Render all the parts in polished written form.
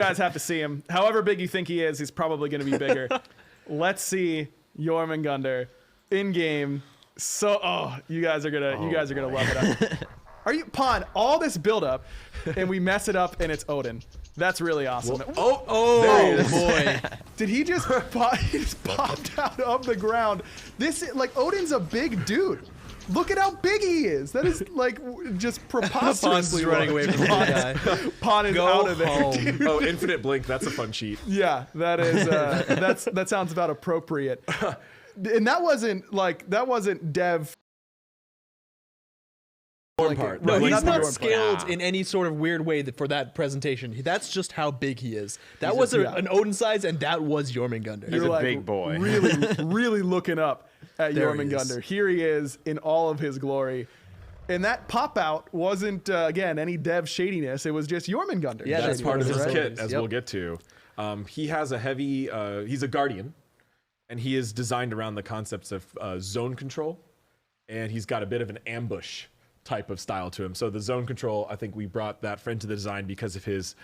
guys have to see him. However big you think he is, he's probably going to be bigger. Let's see Jörmungandr in game. So, you guys are gonna love it. Are you Pon? All this buildup, and we mess it up, and it's Odin. That's really awesome. Oh boy! Did he just popped out of the ground? Odin's a big dude. Look at how big he is. That is just preposterously running away from the guy. Pon is out of there. Dude. Oh, infinite blink. That's a fun cheat. Yeah, that is. That sounds about appropriate. And that wasn't Dev. Part. No, Like, he's not scaled in any sort of weird way for that presentation. That's just how big he is. That was an Odin size, and that was Jörmungandr. He's a big boy. Really looking up at Jörmungandr. Here he is in all of his glory. And that pop out wasn't, again, any Dev shadiness. It was just Jörmungandr. Yeah, that's part of his kit, as Yep. we'll get to. He has a heavy, he's a guardian, and he is designed around the concepts of zone control, and he's got a bit of an ambush type of style to him. So the zone control, I think we brought that into the design because of his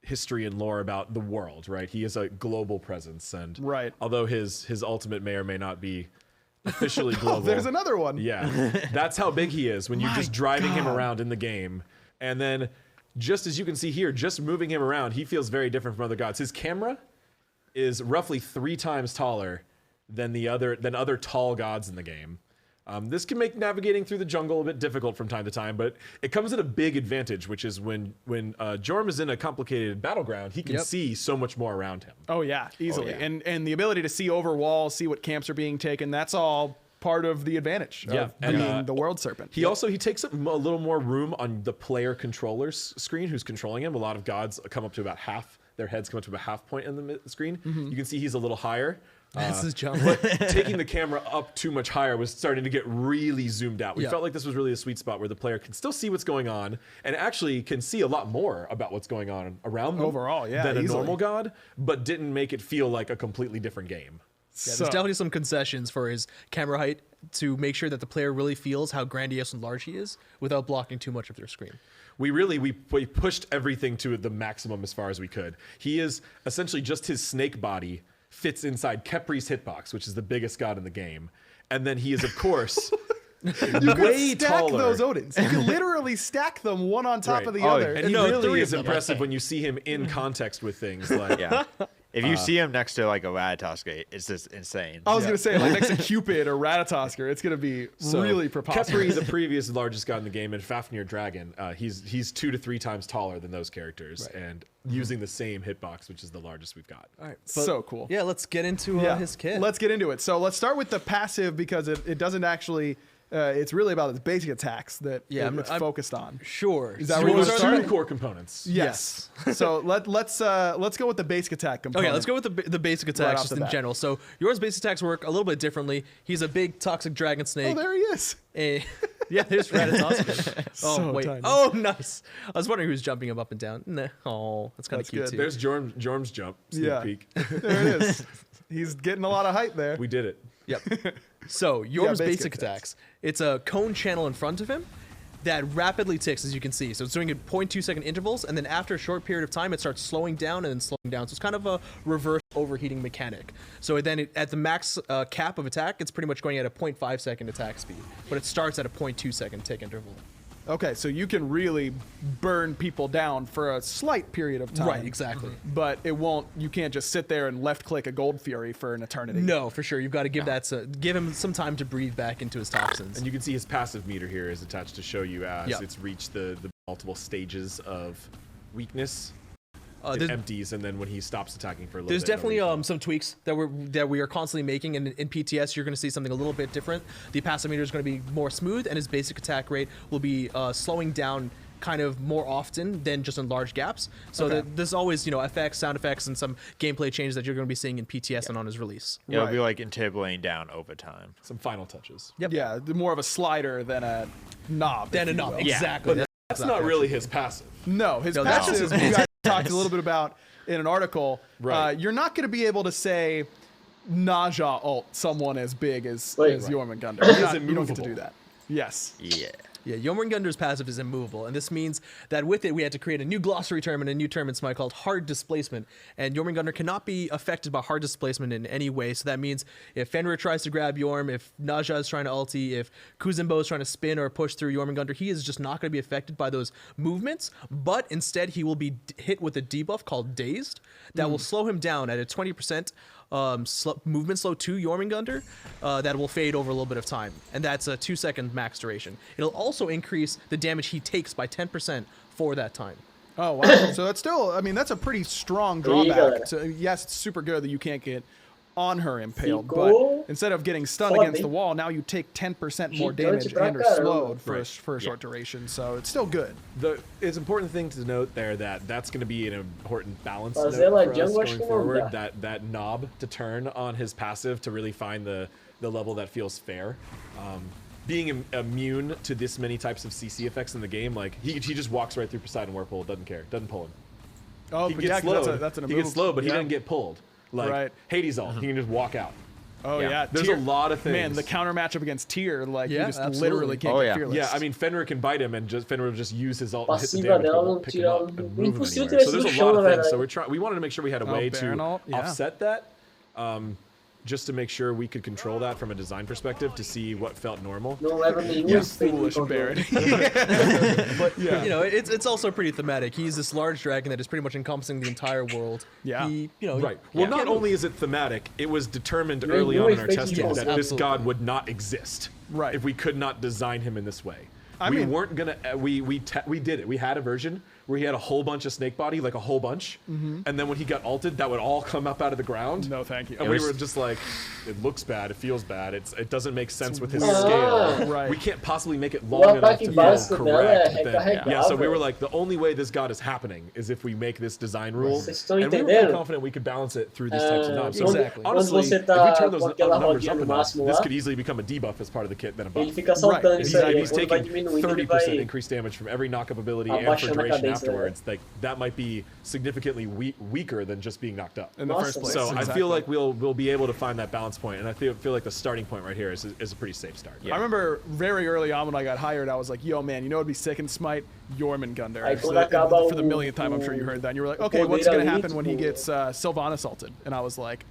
history and lore about the world, right? He is a global presence, and although his ultimate may or may not be officially global. There's another one. Yeah, that's how big he is when you're just driving him around in the game. And then, just as you can see here, just moving him around, he feels very different from other gods. His camera is roughly 3 times taller than other tall gods in the game. This can make navigating through the jungle a bit difficult from time to time, but it comes at a big advantage, which is when Jorm is in a complicated battleground, he can see so much more around him. Oh yeah, easily. And the ability to see over walls, see what camps are being taken, that's all part of the advantage of being the World Serpent. He takes up a little more room on the player controller's screen who's controlling him. A lot of gods come up to about half, their heads come up to about half point in the screen. You can see he's a little higher. That's his jump. But taking the camera up too much higher was starting to get really zoomed out. We felt like this was really a sweet spot where the player can still see what's going on and actually can see a lot more about what's going on around them overall, than a normal god, but didn't make it feel like a completely different game. Yeah, there's definitely some concessions for his camera height to make sure that the player really feels how grandiose and large he is without blocking too much of their screen. We pushed everything to the maximum as far as we could. He is essentially just his snake body fits inside Kepri's hitbox, which is the biggest god in the game. And then he is, of course, you could stack those Odins. You can literally stack them one on top of the other. And he really is impressive when you see him in context with things like... If you see him next to like a Ratatoskr, it's just insane. I was going to say, like next to Cupid or Ratatoskr, it's going to be really preposterous. Kepri, the previous largest god in the game, and Fafnir Dragon, he's 2 to 3 times taller than those characters, and using the same hitbox, which is the largest we've got. All right, so cool. Yeah, let's get into his kit. Let's get into it. So let's start with the passive because it doesn't actually... it's really about its basic attacks that it's focused on. Sure. Is that where you start? 2 core components. Yes. So let's go with the basic attack component. Okay, let's go with the basic attacks just in general. So yours basic attacks work a little bit differently. He's a big toxic dragon snake. Oh, there he is. Yeah, there's Ratatoskr. So tiny. Oh, nice. I was wondering who's jumping him up and down. Nah. Oh, that's kind of cute good. too. There's Jorm's jump. Sneak peek. There it is. He's getting a lot of height there. We did it. Yep. So Jorm's basic attacks. It's a cone channel in front of him that rapidly ticks, as you can see. So it's doing it 0.2 second intervals, and then after a short period of time, it starts slowing down and then slowing down. So it's kind of a reverse overheating mechanic. So then at the max cap of attack, it's pretty much going at a 0.5 second attack speed, but it starts at a 0.2 second tick interval. Okay, so you can really burn people down for a slight period of time. Right, exactly. But you can't just sit there and left click a Gold Fury for an eternity. No, for sure. You've got to give give him some time to breathe back into his toxins. And you can see his passive meter here is attached to show you as it's reached the multiple stages of weakness. It empties, and then when he stops attacking for a little there's bit. There's definitely some tweaks that we are constantly making, and in PTS you're going to see something a little bit different. The passive meter is going to be more smooth, and his basic attack rate will be slowing down kind of more often than just in large gaps. So there's always effects, sound effects, and some gameplay changes that you're going to be seeing in PTS and on his release. It'll be like interpolating down over time. Some final touches. Yep. Yeah, more of a slider than a knob. Exactly. But that's not really his passive. No, his passive is you guys talked a little bit about in an article. You're not going to be able to say Naja ult someone as big as Jörmungandr. You don't get to do that. Yes. Yeah. Yeah, Jörmungandr's passive is immovable, and this means that with it, we had to create a new glossary term and a new term in SMITE called hard displacement. And Jörmungandr cannot be affected by hard displacement in any way. So that means if Fenrir tries to grab Jorm, if Naja is trying to ulti, if Kuzembo is trying to spin or push through Jörmungandr, he is just not going to be affected by those movements. But instead, he will be hit with a debuff called Dazed that will slow him down at a 20% movement slow to Jörmungandr that will fade over a little bit of time, and that's a 2-second max duration. It'll also increase the damage he takes by 10% for that time. Oh wow! So that's still, I mean, that's a pretty strong drawback. So yes, it's super good that you can't get on her impaled, but instead of getting stunned against the wall, now you take 10% more damage and are slowed for a short duration. So it's still good. It's an important thing to note there that that's going to be an important balance note Fazela, for us going Jungle forward. Shimon. That knob to turn on his passive to really find the level that feels fair. Being immune to this many types of CC effects in the game, like he just walks right through Poseidon Whirlpool, doesn't care, doesn't pull him. Oh, He but gets yeah, slowed. that's an He gets slowed, but he yeah. doesn't get pulled. Like Right. Hades ult, he can just walk out. Oh yeah, There's a lot of things. Man, the counter matchup against Tyr, like Yeah, you just absolutely. literally can't Oh, get yeah. fearless. Yeah, I mean Fenrir can bite him, and Fenrir will just use his ult and hit the Passiva damage, but dela won't não pick him tira- up and move him impossível anywhere. So ter there's esse a lot chão, of na things. So verdade. we wanted to make sure we had a way Baron to ult, yeah. offset that, just to make sure we could control that from a design perspective to see what felt normal. Não leva nenhum You efeito no foolish controle. Baron. But you know, it's also pretty thematic. He's this large dragon that is pretty much encompassing the entire world. Yeah. He, Right. Well, not only is it thematic, it was determined early you on in our expect testing yes, that this absolutely. god would not exist. Right. If we could not design him in this way. I We mean- weren't gonna. We did it. We had a version where he had a whole bunch of snake body, like a whole bunch, and then when he got ulted, that would all come up out of the ground. No, thank you. And It we was- were just like, it looks bad, it feels bad, it doesn't make sense with his weird. scale. Right. We can't possibly make it O long enough ataque to básico feel dela é correct. But then, recarregável. so we were like, the only way this god is happening is if we make this design rule. Vocês estão And we were pretty entendendo? confident we could balance it through these types of knobs. So Exactly. honestly, Quando você if tá we turn those com aquela numbers rodinha up no enough, máximo this lá, could easily become a debuff as part of the kit than a buff. ele fica saltando Right. isso aí. He's Quando vai taking diminuindo, ele 30% vai... increased damage from every knock-up ability and for Abaixando a duration cadência, afterwards. Like that might be significantly weaker than just being knocked up. In the first place. So I Exactly. feel like we'll be able to find that balance point, and I feel like the starting point right here is a pretty safe start. I remember very early on when I got hired, I was like, yo, man, you know what would be sick in Smite? Jörmungandr. Aí So quando acaba for the millionth time, I'm sure you heard that. And you were like, okay, what's going to happen when he gets Sylvanas assaulted? And I was like,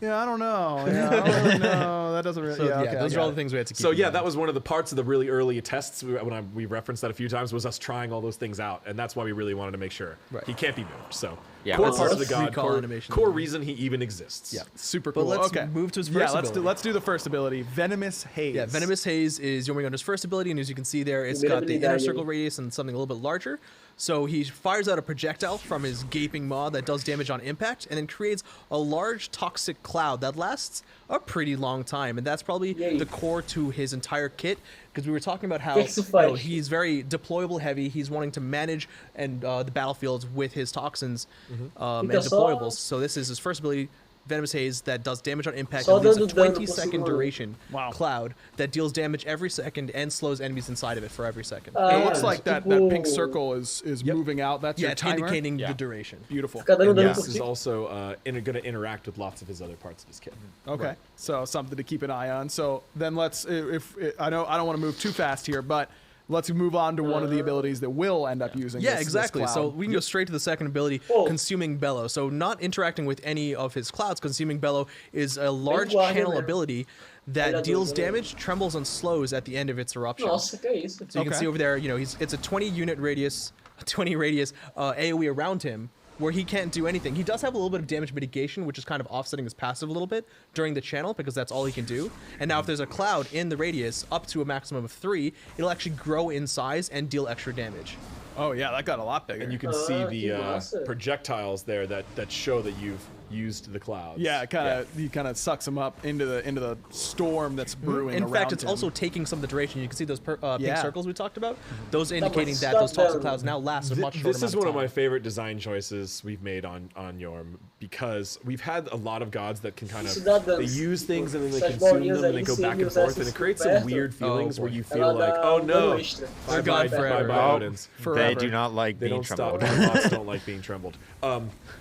yeah, I don't know. Yeah, I don't really know. That doesn't really. So, yeah, yeah, okay, those I are all got the things we had to keep. So in yeah, mind. that was one of the parts of the really early tests. We referenced that a few times, was us trying all those things out, and that's why we really wanted to make sure Right. he can't be moved. So Yeah, core let's- part of the let's god, recall core, animation. core reason he even exists. Yeah. super But cool. let's okay. move to his Yeah, first let's ability. let's do the first ability, Venomous Haze. Yeah, Venomous Haze is Jörmungandr's first ability, and as you can see there, it's got the inner circle radius and something a little bit larger. So he fires out a projectile from his gaping maw that does damage on impact, and then creates a large toxic cloud that lasts a pretty long time, and that's probably Yay. the core to his entire kit. Because we were talking about how It's a fight. he's very deployable heavy. He's wanting to manage and the battlefields with his toxins and Fica só- deployables. So this is his first ability, Venomous Haze, that does damage on impact Só and leaves a dando dano por 20-second segundo. duration Wow. cloud that deals damage every second and slows enemies inside of it for every second. It looks Ah, like that tipo- pink circle is moving out. That's Yeah, your it's timer. indicating Yeah. the duration. Beautiful. Fica dando And dano this por is segundo. also going to interact with lots of his other parts of his kit. Okay, so something to keep an eye on. So then let's, if I don't want to move too fast here, but let's move on to one of the abilities that will end up using. Yeah, this exactly. cloud. So we can go straight to the second ability, Oh. Consuming Bellow. So not interacting with any of his clouds, Consuming Bellow is a large guarda, channel né? ability Olha that deals doido. damage, trembles, and slows at the end of its eruption. Nossa, que é isso? So you can Okay. see over there, you know, it's a 20 radius AoE around him, where he can't do anything. He does have a little bit of damage mitigation, which is kind of offsetting his passive a little bit during the channel, because that's all he can do. And now if there's a cloud in the radius up to a maximum of 3, it'll actually grow in size and deal extra damage. Oh yeah, that got a lot bigger. And you can see the que massa. projectiles there that show that you've used the clouds. yeah, he kind of sucks him up into the storm that's brewing. In around fact, it's him. also taking some of the duration. You can see those pink Yeah. circles we talked about. Those indicating that those toxic clouds now last a much shorter This is amount one of of time. my favorite design choices we've made on Yorm, because we've had a lot of gods that can kind of Isso dá danos. they use things and then they Essas consume bolinhas them and aí they em go cima back e and os forth, and essas it creates perto. some weird feelings where boy. you Ela feel like, dá oh dano no, extra. They're gone forever. Bye, Odins. Forever. They do not like They being don't stop. trembled. Bots don't like being trembled.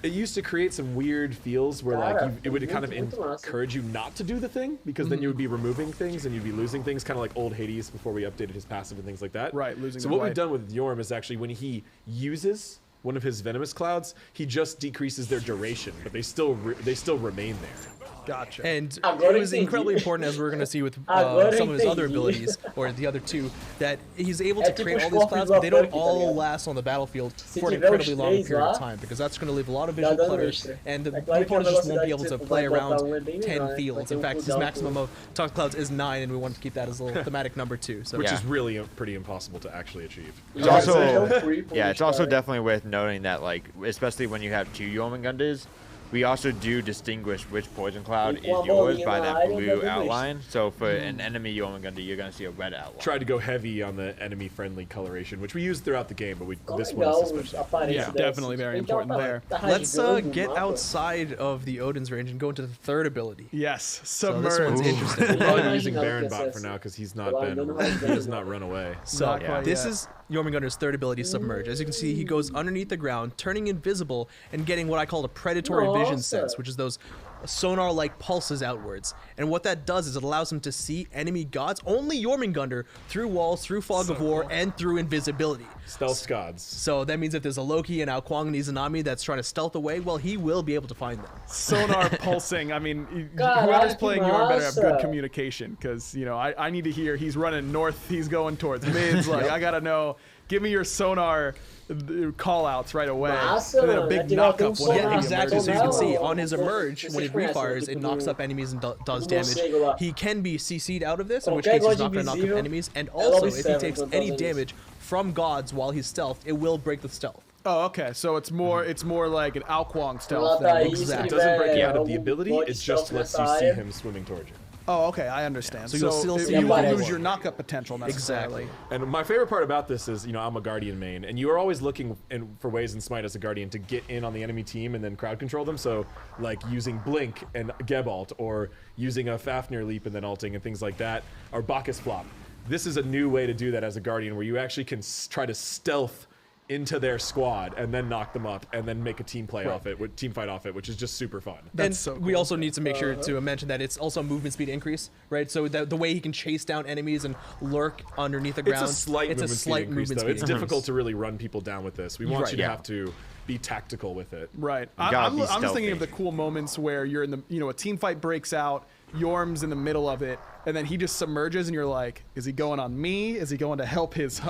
It used to create some weird feels where like it would kind of encourage you not to do the thing, because then you would be removing things and you'd be losing things, kind of like old Hades before we updated his passive and things like that. Right, losing So the what blight. we've done with Jorm is actually when he uses one of his venomous clouds, he just decreases their duration, but they still remain there. Gotcha. And Agora it was entendi. incredibly important, as we're going to see with Agora some of his other entendi. abilities, or the other two, that he's able to É tipo create all os these corpos clouds, do but they don't Aperk, tá all ligado? last on the battlefield for an tiver os incredibly long três period of lá, time, because that's going to leave a lot of visual dá dano clutter, extra. and the É claro que a opponents just won't be able velocidade to que você play vai around botar é bem 10 menor, né? fields. Vai ter In fact, his cooldown maximum of Toxic Clouds is 9, and we wanted to keep that as a little thematic number 2. So Which Yeah. is really pretty impossible to actually achieve. It's also Então, yeah, it's also definitely worth noting that like especially when you have 2 Jörmungandrs, we also do distinguish which poison cloud is yours by that blue outline. So for an enemy Jörmungandr, you're gonna see a red outline. Tried to go heavy on the enemy-friendly coloration, which we used throughout the game, but this one legal is os especially. aparelhos Yeah, definitely very important there. let's get outside of the Odin's range and go into the third ability. Yes, So submerge. this one's interesting. We'll probably be Imagine using how Baron it Bot gets for now because he's Well, not I been, don't know how he it does goes. not run away. So Not quite this yet. is Jörmungandr's third ability, Submerge. As you can see, he goes underneath the ground, turning invisible and getting what I call a predatory vision Nossa. sense, which is those sonar-like pulses outwards. And what that does is it allows him to see enemy gods, only Jörmungandr, through walls, through fog of war, and through invisibility. Stealth gods. So that means if there's a Loki, an Ao Kuang, and Izanami that's trying to stealth away, well, he will be able to find them. Sonar pulsing. I mean, Caralho, whoever's que playing Jorm better have good massa. communication, because you know I need to hear he's running north, he's going towards mids. Like I gotta know. Give me your sonar call outs right away. Massa, and then a mano, big vai tirar knockup atenção when Yeah, Sonar, he exactly. emerges. So you can see Sonar, on his emerge, when it vocês conhecem, refires, it tipo, knocks do- up enemies and does do damage. morcego lá. He can be CC'd out of this, in which Qualquer case he's god not going to knock up invisível, enemies. And ela also, if he observa takes enquanto any faz isso. damage from gods while he's stealth, it will break the stealth. Oh, okay. So it's more like an Ao Kuang Ela stealth. tá Then. aí, se Exactly. It doesn't break you tiver out of the algum ability, bot it just stealth lets nessa you see área, him swimming towards you. Oh, okay. I understand. So you'll still see you him won't more. lose your knockup potential necessarily. And my favorite part about this is, you know, I'm a Guardian main, and you are always looking for ways in Smite as a Guardian to get in on the enemy team and then crowd control them. So, like using Blink and Gebalt, or using a Fafnir leap and then ulting and things like that, or Bacchus flop. This is a new way to do that as a Guardian, where you actually can try to stealth into their squad and then knock them up and then make a team play off it, team fight off it, which is just super fun. That's And so we cool. also need to make sure to mention that it's also a movement speed increase, right? So that the way he can chase down enemies and lurk underneath the ground, It's a slight movement speed increase, though. It's difficult to really run people down with this. We want Right. you to Yeah. have to be tactical with it. Right. gotta I'm be just thinking stealthy. of the cool moments where you're in the, a team fight breaks out, Jorm's in the middle of it, and then he just submerges, and you're like, is he going on me? Is he going to help his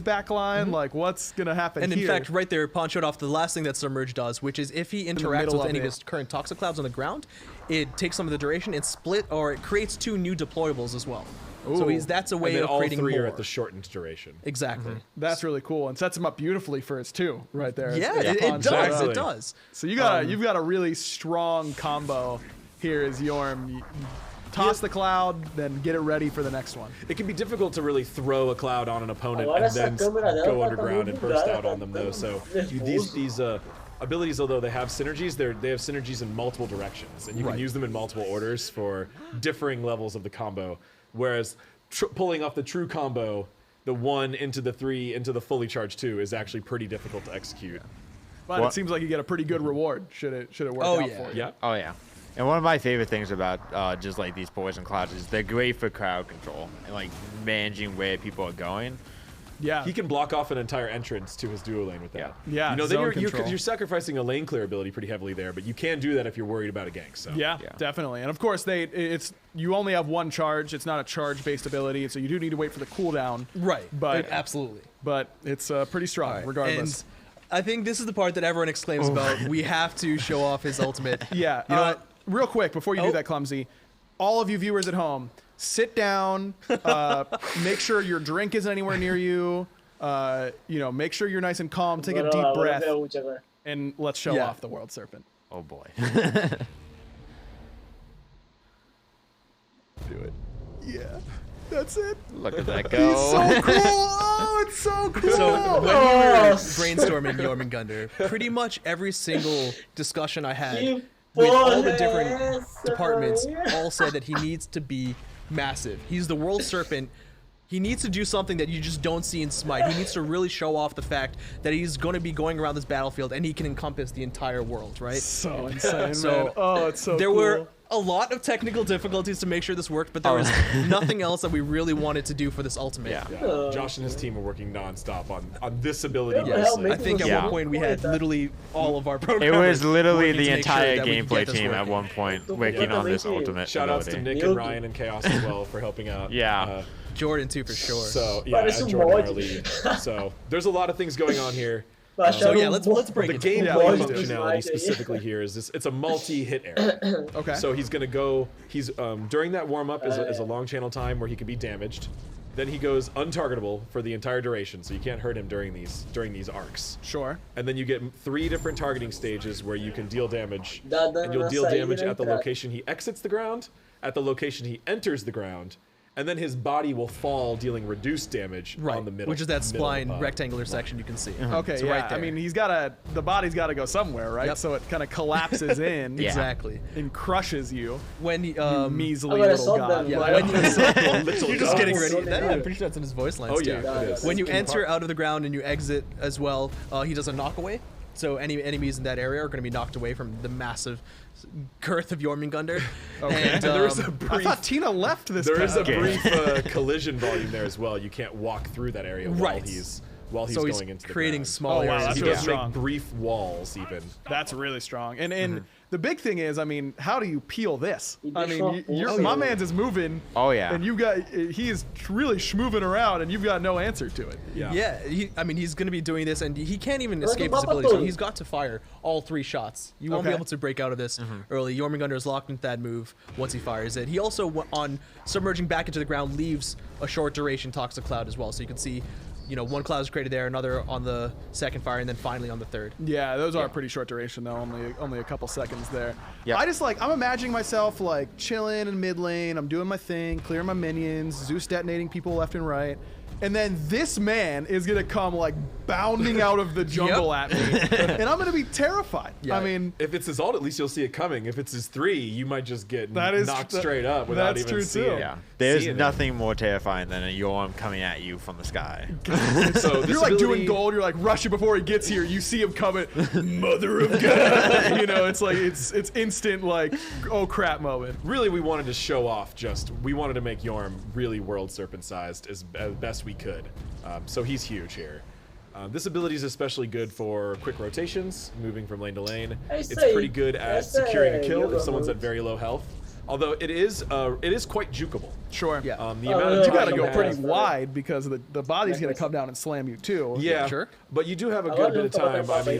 back line? Like, what's gonna happen And in here? fact, right there, Pawn showed off the last thing that Submerge does, which is if he interacts middle with of any of it. his current Toxic Clouds on the ground, it takes some of the duration and it creates 2 new deployables as well. So Ooh. that's a And way then of all creating three more. are at the shortened duration. Exactly. That's really cool, and sets him up beautifully for his 2 right there. Yeah, as it Pawn does. said. Exactly. It does. So you've got a really strong combo here as Jorm. You toss the cloud, then get it ready for the next one. It can be difficult to really throw a cloud on an opponent Agora and then essa câmera dela go tá underground and burst muito out on them, though. So nervoso. these abilities, although they have synergies, they have synergies in multiple directions, and you Right. can use them in multiple orders for differing levels of the combo. Whereas pulling off the true combo, the 1 into the 3 into the fully charged 2, is actually pretty difficult to execute. But What- it seems like you get a pretty good reward. Should it work Oh, out yeah. for you? Yeah. Oh yeah. And one of my favorite things about just like these poison clouds is they're great for crowd control and like managing where people are going. Yeah. He can block off an entire entrance to his duo lane with that. Yeah, You know, then zone you're control. sacrificing a lane clear ability pretty heavily there, but you can do that if you're worried about a gank. So Yeah, Yeah. definitely. And of course, you only have 1 charge. It's not a charge-based ability, so you do need to wait for the cooldown. Right. But absolutely. but it's pretty strong, regardless. And I think this is the part that everyone exclaims about. We have to show off his ultimate. Yeah. You know what? Real quick, before you Oh. do that, Clumsy, all of you viewers at home, sit down. Make sure your drink isn't anywhere near you. Make sure you're nice and calm. Take a Bora deep lá, bora breath, ver a ult agora. and let's show Yeah. off the World Serpent. Oh boy. Do it. Yeah. That's it. Look at that He's go. so cool. Oh, it's so cool. So when we were brainstorming Jörmungandr, pretty much every single discussion I had Que with all the porra different é essa, departments mano? all said that he needs to be massive. He's the World Serpent He needs to do something that you just don't see in Smite. He needs to really show off the fact that he's going to be going around this battlefield and he can encompass the entire world, right? So insane, So, man. Oh, it's so There cool. were a lot of technical difficulties to make sure this worked, but there was nothing else that we really wanted to do for this ultimate. Yeah. Josh and his team are working nonstop on this ability. Yes, mostly. I think at one point we had literally all of our It programmers was literally working to the make sure entire that we could gameplay get this team at working. one point working on this ultimate Shout outs to ability. Nick and Ryan and Chaos as well for helping out. Yeah. Jordan too, for sure. So yeah, But it's and a Jordan mod. our lead. So there's a lot of things going on here. So yeah, let's break The it. gameplay Yeah, let's do it. functionality specifically here is this: it's a multi-hit area. Okay. So he's gonna go. He's during that warm up is a long channel time where he can be damaged. Then he goes untargetable for the entire duration, so you can't hurt him during these arcs. Sure. And then you get 3 different targeting stages where you can deal damage, Da- da- and you'll deal da- damage da- at the da- location he exits the ground, at the location he enters the ground, and then his body will fall, dealing reduced damage Right, on the middle. which is that middle, spline rectangular section you can see. Okay, It's yeah. right there. I mean, the body's got to go somewhere, right? Yep. So it kind of collapses in Exactly. and crushes you. When he, You measly I'm gonna little solve god. them. yeah, Why when not? you're just getting ready. So I'm pretty sure that's in his voice lines Oh too. yeah, it is. When you enter out of the ground and you exit as well, he does a knockaway. So any enemies in that area are going to be knocked away from the massive girth of Jörmungandr. Okay. And there is a I brief. thought Tina left this. There is a time. brief collision volume there as well. You can't walk through that area Right. while he's so going he's into the creating ground. small Oh, wow, areas. that's He really does strong. make brief walls even. That's really strong. And the big thing is, I mean, how do you peel this? He I did mean, strong my also. man's is moving. Oh, yeah. And he is really schmoving around, and you've got no answer to it. Yeah, I mean, he's going to be doing this, and he can't even Like escape a his ability, so Papa he's got to fire all 3 shots. You won't be Okay. able to break out of this early. Jörmungandr is locked into that move once he fires it. He also, on submerging back into the ground, leaves a short duration Toxic Cloud as well, so you can see, one cloud is created there, another on the second fire, and then finally on the third. Yeah, those are pretty short duration though. Only a couple seconds there. Yeah. I'm imagining myself like chilling in mid lane. I'm doing my thing, clearing my minions, Zeus detonating people left and right. And then this man is gonna come like bounding out of the jungle at me, and I'm gonna be terrified. Yeah. I mean, If it's his ult, at least you'll see it coming. If it's his 3, you might just get That is- knocked that- straight up without that's even true, seeing too. it. Yeah. There's Seeing it. nothing more terrifying than a Yorm coming at you from the sky. So this you're like doing ability- gold. You're like rushing before he gets here. You see him coming, mother of God. It's like it's instant like oh crap moment. Really, we wanted to show off. We wanted to make Yorm really world serpent sized as best we could. So he's huge here. This ability is especially good for quick rotations, moving from lane to lane. It's pretty good at securing a kill if someone's at very low health. Although it is quite jukeable. Sure. Yeah. The amount of You gotta time go have- pretty wide because the body's gonna come down and slam you too. Yeah, Sure. but you do have a I good want bit of to talk time. I about mean,